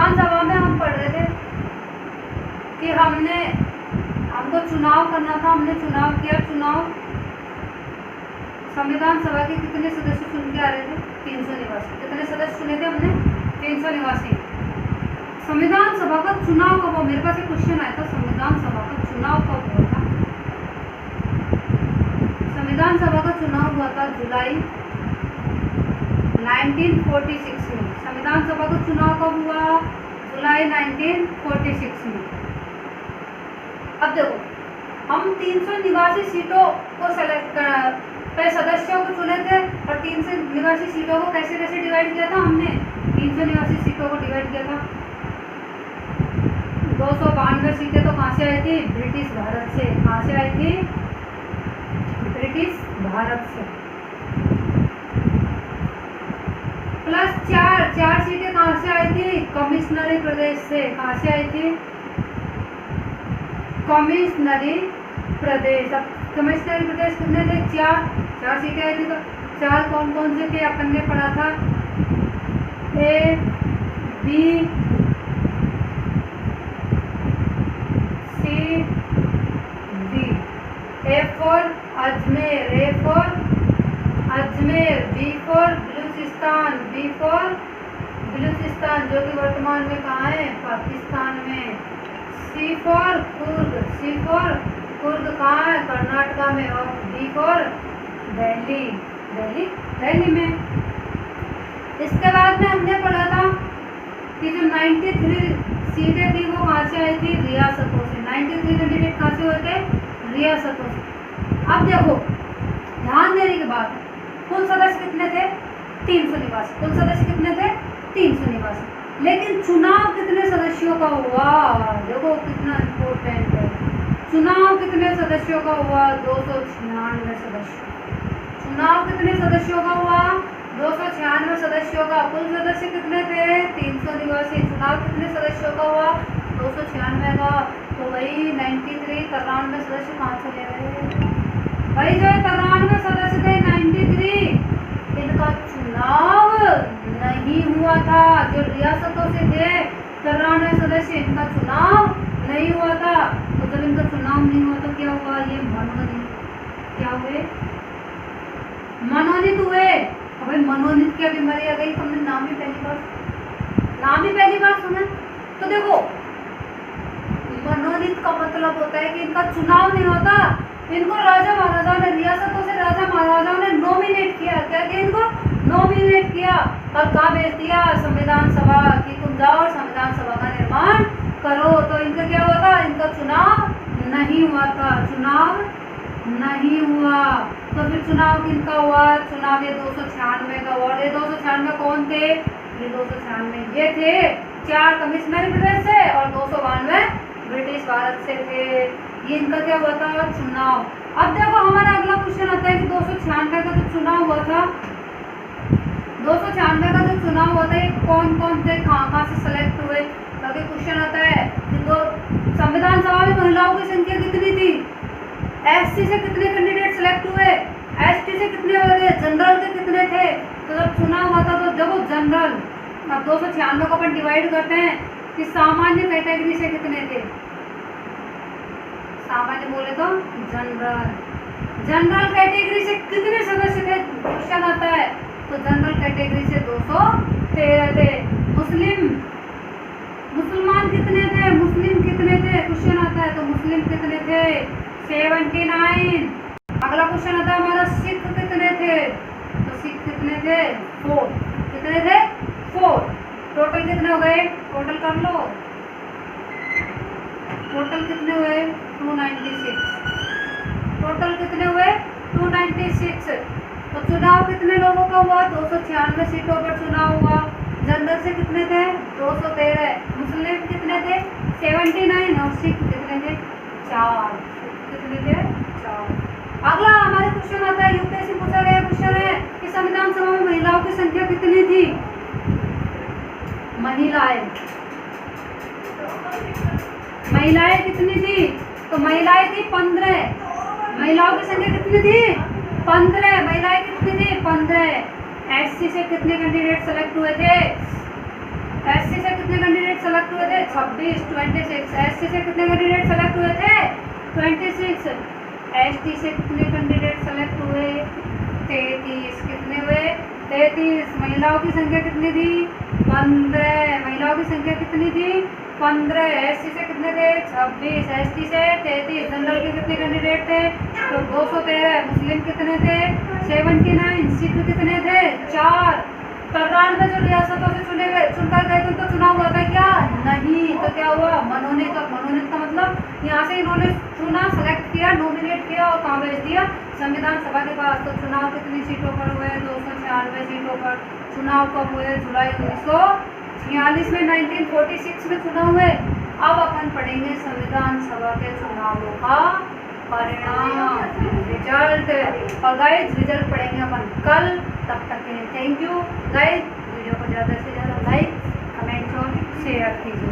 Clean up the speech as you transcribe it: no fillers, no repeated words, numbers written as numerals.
विधानसभा में हम पढ़ रहे थे कि हमको चुनाव करना था, हमने चुनाव किया। संविधान सभा के कितने सदस्य चुन के आ रहे थे? 300 निवासी। कितने सदस्य चुने थे हमने? 300 निवासी। संविधान सभा का चुनाव कब हुआ? मेरे पास एक क्वेश्चन आया था, संविधान सभा का चुनाव कब हुआ था? संविधान सभा का चुनाव हुआ था जुलाई 1946 में। संविधान सभा का चुनाव कब हुआ? जुलाई 1946 में। अब देखो, हम 300 निवासी सीटों को सेलेक्ट पे सदस्यों को चुने थे और 300 निवासी सीटों को कैसे कैसे डिवाइड किया था हमने? 300 निवासी सीटों को डिवाइड किया था। 292 सीटें तो कहाँ से आई थी? ब्रिटिश भारत से। कहाँ से आई थी? ब्रिटिश भारत से। प्लस चार सीटें कहाँ से आई थी? कमिश्नरी प्रदेश से। कहाँ से आई थी? कमिश्नरी प्रदेश। अब कमिश्नरी प्रदेश कितने थे? चार सीटें आई थी। तो चार कौन कौन से थे? अपन ने पढ़ा था A B C D. A for Ajmer, A for Ajmer, B for Balochistan, B for Balochistan जो कि वर्तमान में कहाँ है? पाकिस्तान में। C for Coorg, C for Coorg कहाँ है? कर्नाटका में। और डी फॉर दिल्ली, दिल्ली में। इसके बाद में हमने पढ़ा था कि जो 93 सीटें थी वो कहाँ से आई थी? रियासतों से। 93 कैंडिडेट कहाँ से हुए थे? रियासतों से। अब देखो, ध्यान देने की बात है, कुल सदस्य कितने थे? 300 निवासी। कुल सदस्य कितने थे? 300 निवासी। लेकिन चुनाव कितने सदस्यों का हुआ? देखो कितना इम्पोर्टेंट है। चुनाव कितने सदस्यों का हुआ? 296 सदस्य। चुनाव कितने सदस्यों का हुआ? 296 सदस्यों का। कुल सदस्य कितने थे? 300 निवासी। चुनाव कितने सदस्यों का हुआ? 296 का। तो वही 93 93 सदस्य कहाँ चले गए? भाई जो 93 सदस्य थे 93, इनका चुनाव नहीं हुआ था। जो रियासतों से थे 93 सदस्य, इनका चुनाव नहीं हुआ था। तो जब इनका चुनाव नहीं हुआ तो क्या हुआ? ये मनोनीत। क्या हुए? मनोनीत हुए। अबे मनोनीत की बीमारी आ गई, तुमने नाम ही पहली बार सुना। तो देखो, मनोनीत का मतलब होता है कि इनका चुनाव नहीं होता, इनको राजा महाराजाओं ने, रियासतों से राजा महाराजाओं ने नॉमिनेट किया। क्या किया? इनको नॉमिनेट किया और कहाँ भेज दिया? संविधान सभा की तुम जाओ और संविधान सभा का निर्माण करो। तो इनका क्या हुआ था? इनका चुनाव नहीं हुआ था। चुनाव नहीं हुआ। तो फिर चुनाव किनका हुआ? चुनाव ये 296 का। और ये 296 कौन थे? ये 296 ये थे 4 कमिश्नरी प्रदेश से और 292 ब्रिटिश भारत से थे। ये इनका क्या हुआ था? चुनाव। अब देखो हमारा अगला क्वेश्चन आता है कि 296 का जो चुनाव हुआ था, 296 का जो चुनाव हुआ था, ये कौन कौन थे, कहाँ से सेलेक्ट हुए? ताकि क्वेश्चन आता है कि तो संविधान सभा में महिलाओं की संख्या कितनी थी? एससी से कितने कैंडिडेट सेलेक्ट हुए? एसटी से कितने हुए? जनरल के कितने थे? तो जब चुनाव हुआ था तो देखो जनरल, अब 296 को अपन डिवाइड करते हैं कि सामान्य कैटेगरी से कितने थे? सामान्य बोले तो जनरल। जनरल कैटेगरी से कितने सदस्य थे? क्वेश्चन आता है। तो जनरल कैटेगरी से 213 थे। मुसलमान कितने थे? मुस्लिम कितने थे? क्वेश्चन आता है। तो मुस्लिम कितने थे? 79। अगला क्वेश्चन आता है हमारा, सिख कितने थे? तो सिख कितने थे? 4। कितने थे? 4। टोटल कितने हो गए? टोटल कर लो। टोटल कितने हुए? 296। टोटल कितने हुए? 296। तो चुनाव कितने लोगों का हुआ? 296 सीटों पर चुनाव हुआ। जनरल से कितने थे? 213। मुस्लिम कितने थे? 79। और सिख कितने थे? 4। कितने थे? 4। अगला हमारे क्वेश्चन आता है, यूपीएससी पूछा गया क्वेश्चन है कि संविधान सभा में महिलाओं की संख्या कितनी थी? महिलाएं कितनी थी? तो महिलाएं थी 15। महिलाओं की संख्या कितनी थी? 15। महिलाएं कितनी थी? 15। एससी से कितने कैंडिडेट सेलेक्ट हुए थे? एससी से कितने कैंडिडेट सेलेक्ट हुए थे? 26, 26। एससी से कितने कैंडिडेट सेलेक्ट हुए थे? 26। एसटी से कितने कैंडिडेट सेलेक्ट हुए? 33। कितने हुए? 33। महिलाओं की संख्या कितनी थी? 15। महिलाओं की संख्या कितनी थी? 15। एससी से कितने थे? 26। एसटी से 33। जनरल के कितने कैंडिडेट थे? तो 213। मुस्लिम कितने थे? 79। सिख कितने थे? 4। 93 जो रियासतों से चुनकर गए थे तो चुनाव हुआ था क्या? नहीं। तो क्या हुआ? मनोनीत। मनोनीत का मतलब यहाँ से इन्होंने चुना, सेलेक्ट किया, नॉमिनेट किया और कहाँ भेज दिया? संविधान सभा के पास। तो चुनाव कितनी सीटों पर हुए? 296 सीटों पर। चुनाव कब हुए? जुलाई 1946 में, 1946 में चुनाव हुए। अब अपन पढ़ेंगे संविधान सभा के चुनावों का परिणाम, रिजल्ट। और गाइस रिजल्ट पढ़ेंगे अपन कल। तब तक के लिए थैंक यू गाइस। वीडियो को ज़्यादा से ज़्यादा लाइक, कमेंट और शेयर कीजिए।